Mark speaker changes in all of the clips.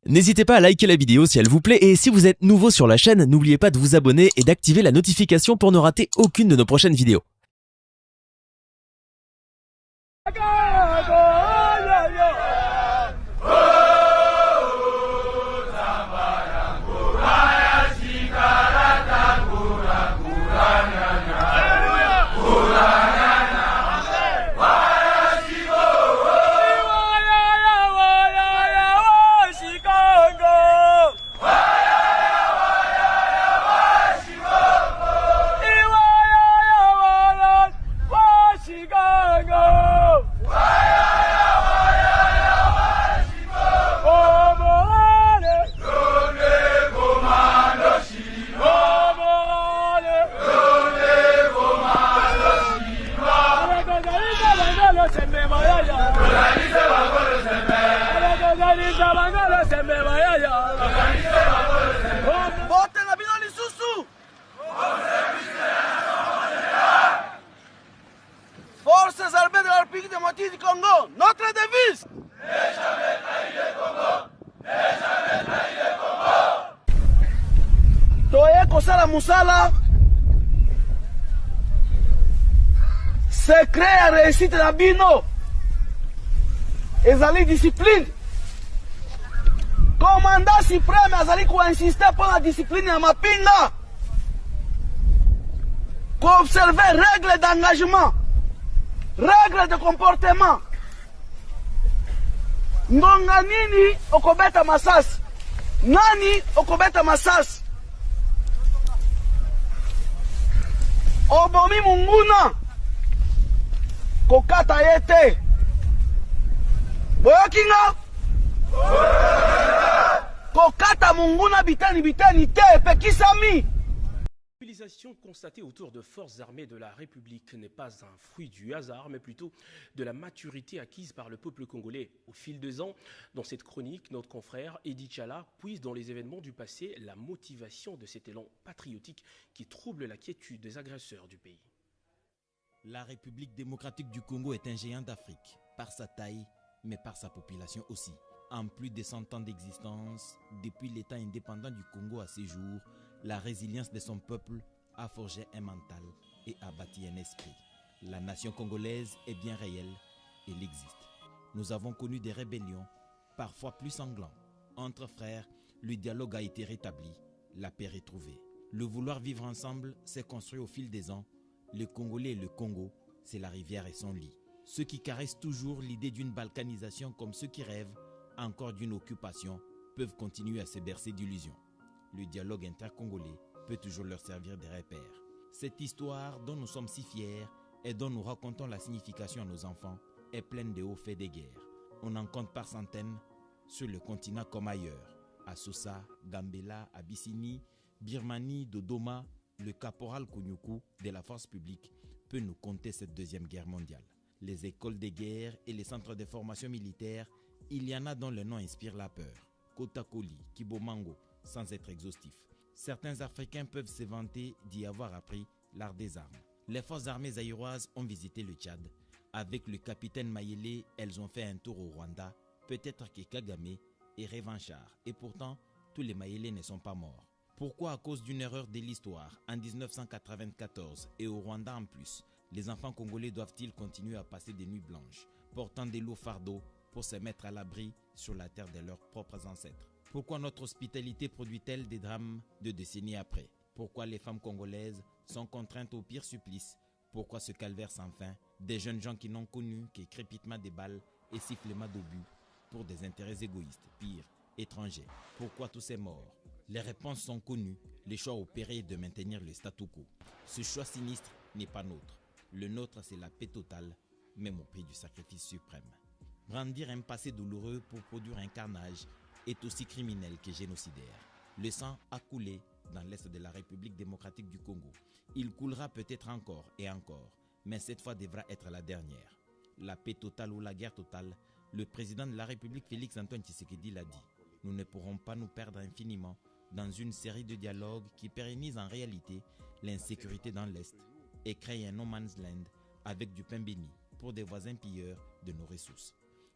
Speaker 1: N'hésitez pas à liker la vidéo si elle vous plaît et si vous êtes nouveau sur la chaîne, n'oubliez pas de vous abonner et d'activer la notification pour ne rater aucune de nos prochaines vidéos.
Speaker 2: Forces armées de la République démocratique du Congo, notre devise.
Speaker 3: Ne jamais trahir le Congo. Ne jamais trahir le Congo.
Speaker 2: Toye kosala musala. Secret ya réussite na bino. Ezali discipline. Commandant suprême azali insister pour la discipline ya mapinga. Observer règles d'engagement. Règles de comportement. Ngonga nini okobeta masasi? Nani okobeta masasi? Obomi munguna kokata yete. Boyokinga? Kokata munguna bitani bitani te pekisami.
Speaker 4: La mobilisation constatée autour de forces armées de la République n'est pas un fruit du hasard, mais plutôt de la maturité acquise par le peuple congolais au fil des ans. Dans cette chronique, notre confrère Edi Tchala puise dans les événements du passé la motivation de cet élan patriotique qui trouble la quiétude des agresseurs du pays.
Speaker 5: La République démocratique du Congo est un géant d'Afrique, par sa taille, mais par sa population aussi. En plus de 100 ans d'existence, depuis l'État indépendant du Congo à ses jours, la résilience de son peuple a forgé un mental et a bâti un esprit. La nation congolaise est bien réelle, elle existe. Nous avons connu des rébellions, parfois plus sanglants. Entre frères, le dialogue a été rétabli, la paix retrouvée. Le vouloir vivre ensemble s'est construit au fil des ans. Le Congolais et le Congo, c'est la rivière et son lit. Ceux qui caressent toujours l'idée d'une balkanisation comme ceux qui rêvent encore d'une occupation peuvent continuer à se bercer d'illusions. Le dialogue intercongolais peut toujours leur servir de repère. Cette histoire dont nous sommes si fiers et dont nous racontons la signification à nos enfants est pleine de hauts faits de guerre. On en compte par centaines sur le continent comme ailleurs. À Sousa, Gambela, Abyssinie, Birmanie, Dodoma, le caporal Kounyoukou de la force publique peut nous conter cette deuxième guerre mondiale. Les écoles de guerre et les centres de formation militaire, il y en a dont le nom inspire la peur. Kotakoli, Kibomango, sans être exhaustif. Certains Africains peuvent se vanter d'y avoir appris l'art des armes. Les forces armées zaïroises ont visité le Tchad. Avec le capitaine Mayele, elles ont fait un tour au Rwanda. Peut-être que Kagame est revanchard. Et pourtant, tous les Mayele ne sont pas morts. Pourquoi à cause d'une erreur de l'histoire en 1994 et au Rwanda en plus, les enfants congolais doivent-ils continuer à passer des nuits blanches, portant des lourds fardeaux pour se mettre à l'abri sur la terre de leurs propres ancêtres? Pourquoi notre hospitalité produit-elle des drames de décennies après? Pourquoi les femmes congolaises sont contraintes au pire supplice? Pourquoi ce calvaire sans fin? Des jeunes gens qui n'ont connu que crépitement des balles et sifflements d'obus pour des intérêts égoïstes, pire, étrangers. Pourquoi tous ces morts? Les réponses sont connues, les choix opérés de maintenir le statu quo. Ce choix sinistre n'est pas nôtre. Le nôtre, c'est la paix totale, même au prix du sacrifice suprême. Brandir un passé douloureux pour produire un carnage est aussi criminel que génocidaire. Le sang a coulé dans l'est de la République démocratique du Congo. Il coulera peut-être encore et encore, mais cette fois devra être la dernière. La paix totale ou la guerre totale, le président de la République Félix-Antoine Tshisekedi l'a dit. Nous ne pourrons pas nous perdre infiniment dans une série de dialogues qui pérennisent en réalité l'insécurité dans l'Est et créent un no man's land avec du pain béni pour des voisins pilleurs de nos ressources.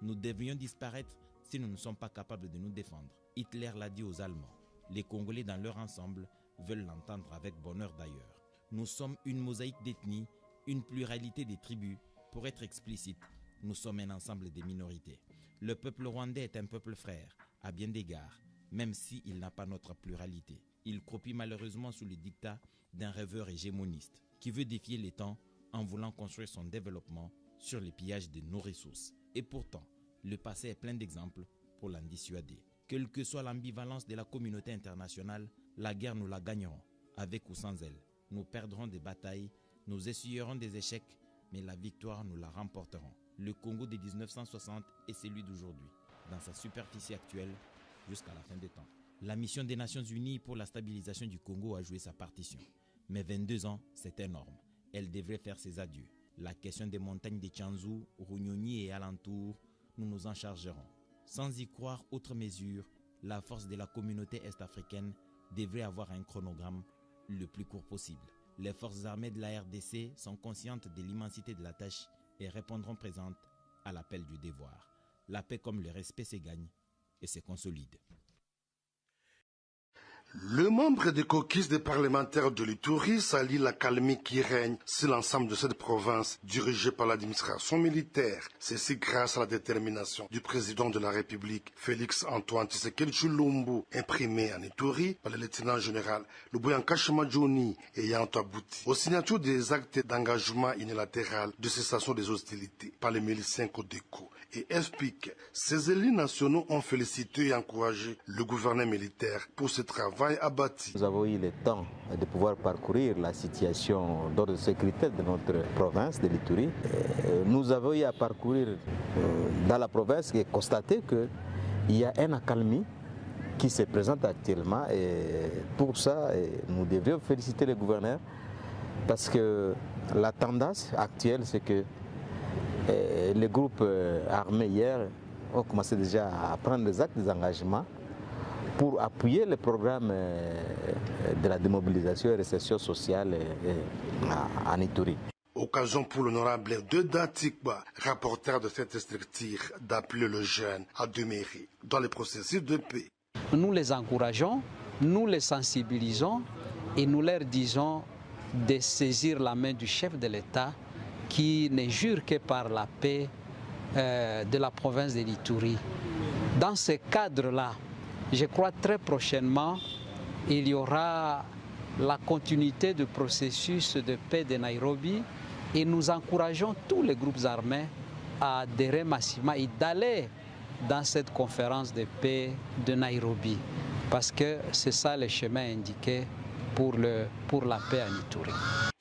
Speaker 5: Nous devions disparaître si nous ne sommes pas capables de nous défendre. Hitler l'a dit aux Allemands. Les Congolais dans leur ensemble veulent l'entendre avec bonheur d'ailleurs. Nous sommes une mosaïque d'ethnies, une pluralité des tribus. Pour être explicite, nous sommes un ensemble des minorités. Le peuple rwandais est un peuple frère, à bien d'égards, même s'il n'a pas notre pluralité. Il copie malheureusement sous les dictats d'un rêveur hégémoniste qui veut défier les temps en voulant construire son développement sur les pillages de nos ressources. Et pourtant, le passé est plein d'exemples pour l'en dissuader. Quelle que soit l'ambivalence de la communauté internationale, la guerre nous la gagnerons, avec ou sans elle. Nous perdrons des batailles, nous essuyerons des échecs, mais la victoire nous la remporterons. Le Congo de 1960 est celui d'aujourd'hui, dans sa superficie actuelle, jusqu'à la fin des temps. La mission des Nations Unies pour la stabilisation du Congo a joué sa partition. Mais 22 ans, c'est énorme. Elle devrait faire ses adieux. La question des montagnes de Tchanzu, Runyonyi et alentours, nous nous en chargerons. Sans y croire outre mesure, la force de la communauté est-africaine devrait avoir un chronogramme le plus court possible. Les forces armées de la RDC sont conscientes de l'immensité de la tâche et répondront présentes à l'appel du devoir. La paix comme le respect se gagne et se consolide.
Speaker 6: Le membre des caucus des parlementaires de l'Ituri salue la calmie qui règne sur l'ensemble de cette province dirigée par l'administration militaire. Ceci grâce à la détermination du président de la République, Félix-Antoine Tshisekedi Tshilombo, imprimée en Ituri par le lieutenant général Luboyanka Shemajoni ayant abouti aux signatures des actes d'engagement unilatéral de cessation des hostilités par les miliciens Codeco et FPIC. Ces élus nationaux ont félicité et encouragé le gouvernement militaire pour ce travail abattu.
Speaker 7: Nous avons eu le temps de pouvoir parcourir la situation d'ordre sécuritaire de notre province de l'Ituri. Nous avons eu à parcourir dans la province et constater qu'il y a une accalmie qui se présente actuellement et pour ça nous devrions féliciter le gouverneur parce que la tendance actuelle c'est que les groupes armés hier ont commencé déjà à prendre des actes d'engagement pour appuyer le programme de la démobilisation et réinsertion sociale en Ituri.
Speaker 6: Occasion pour l'honorable Deda Tikba, rapporteur de cette structure, d'appeler le jeune à demeurer dans le processus de paix.
Speaker 8: Nous les encourageons, nous les sensibilisons et nous leur disons de saisir la main du chef de l'État qui ne jure que par la paix de la province de l'Ituri. Dans ce cadre-là, je crois très prochainement, il y aura la continuité du processus de paix de Nairobi et nous encourageons tous les groupes armés à adhérer massivement et d'aller dans cette conférence de paix de Nairobi parce que c'est ça le chemin indiqué pour la paix en Ituri.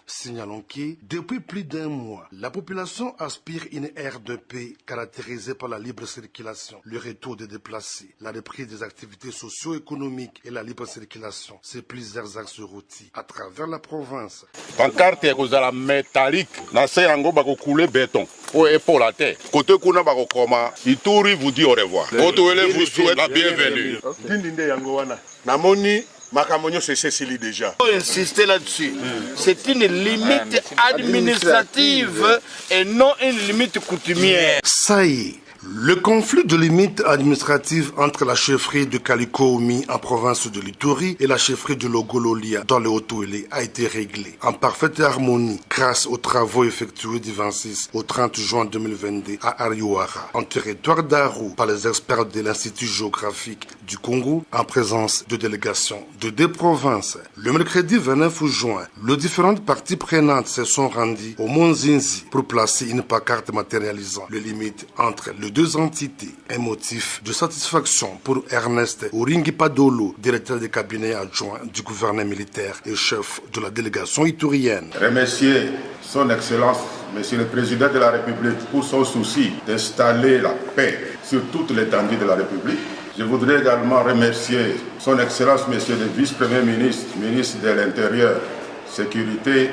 Speaker 6: Signalons que, depuis plus d'un mois, la population aspire une ère de paix caractérisée par la libre circulation, le retour des déplacés, la reprise des activités socio-économiques et la libre circulation sur plusieurs axes routiers à travers la province.
Speaker 3: Pancarte ekozala métallique, na se yango bako couler béton. Pour la terre. Côté kuna bako koma, Ituri vous dit au revoir. Otoele vous souhaite la bienvenue.
Speaker 9: Dindinde yango wana. Namoni Makamonio c'est Cécilie déjà.
Speaker 2: Il faut insister là-dessus. C'est une limite administrative et non une limite coutumière.
Speaker 6: Ça y est, le conflit de limite administrative entre la chefferie de Kalikoumi en province de l'Ituri et la chefferie de Logololia dans le Haut-Ouélé a été réglé en parfaite harmonie grâce aux travaux effectués du 26 au 30 juin 2022 à Ariouara, en territoire d'Aru, par les experts de l'Institut géographique du Congo en présence de délégations de deux provinces. Le mercredi 29 juin, les différentes parties prenantes se sont rendues au Mont Zinzi pour placer une pancarte matérialisant les limites entre les deux entités. Un motif de satisfaction pour Ernest Uringi Padolo, directeur de cabinet adjoint du gouvernement militaire et chef de la délégation iturienne.
Speaker 3: Remercier son Excellence, Monsieur le Président de la République, pour son souci d'installer la paix sur toute l'étendue de la République. Je voudrais également remercier son Excellence, Monsieur le Vice-Premier ministre, ministre de l'Intérieur, Sécurité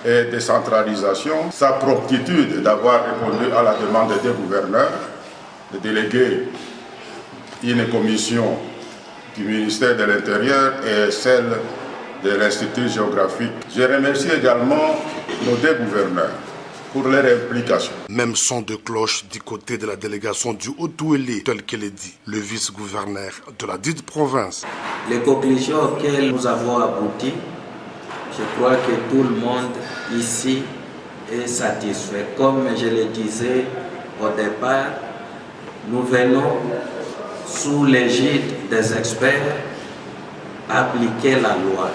Speaker 3: et Décentralisation, sa promptitude d'avoir répondu à la demande des gouverneurs de déléguer une commission du ministère de l'Intérieur et celle de l'Institut géographique. Je remercie également nos deux gouverneurs pour leur implication.
Speaker 6: Même son de cloche du côté de la délégation du Haut-Ouélé, tel qu'elle est dit, le vice-gouverneur de la dite province.
Speaker 10: Les conclusions auxquelles nous avons abouti, je crois que tout le monde ici est satisfait. Comme je le disais au départ, nous venons sous l'égide des experts appliquer la loi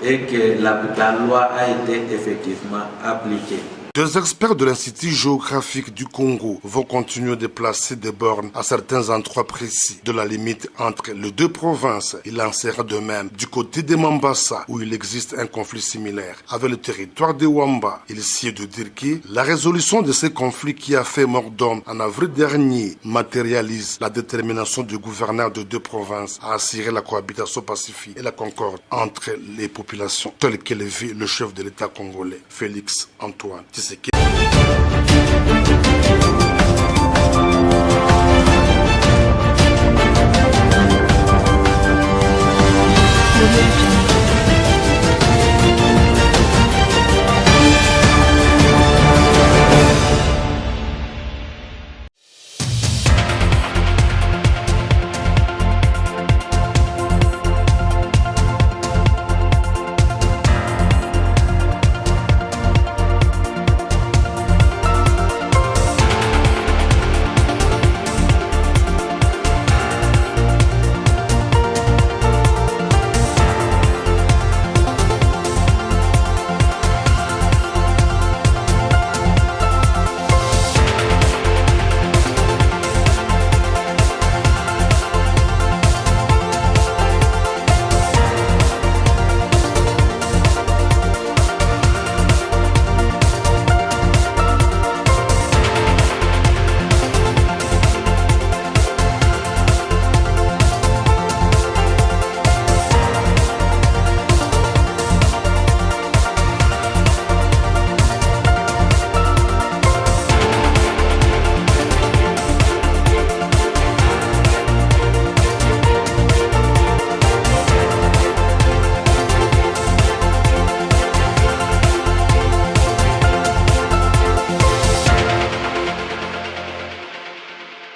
Speaker 10: et que la loi a été effectivement appliquée.
Speaker 6: Deux experts de l'Institut géographique du Congo vont continuer de placer des bornes à certains endroits précis de la limite entre les deux provinces. Il en sera de même du côté de Mambasa, où il existe un conflit similaire avec le territoire de Wamba. Il s'y est de dire que la résolution de ces conflits qui a fait mort d'hommes en avril dernier matérialise la détermination du gouverneur de deux provinces à assurer la cohabitation pacifique et la concorde entre les populations, tel que le vit le chef de l'État congolais, Félix Antoine Tshisekedi.
Speaker 11: Le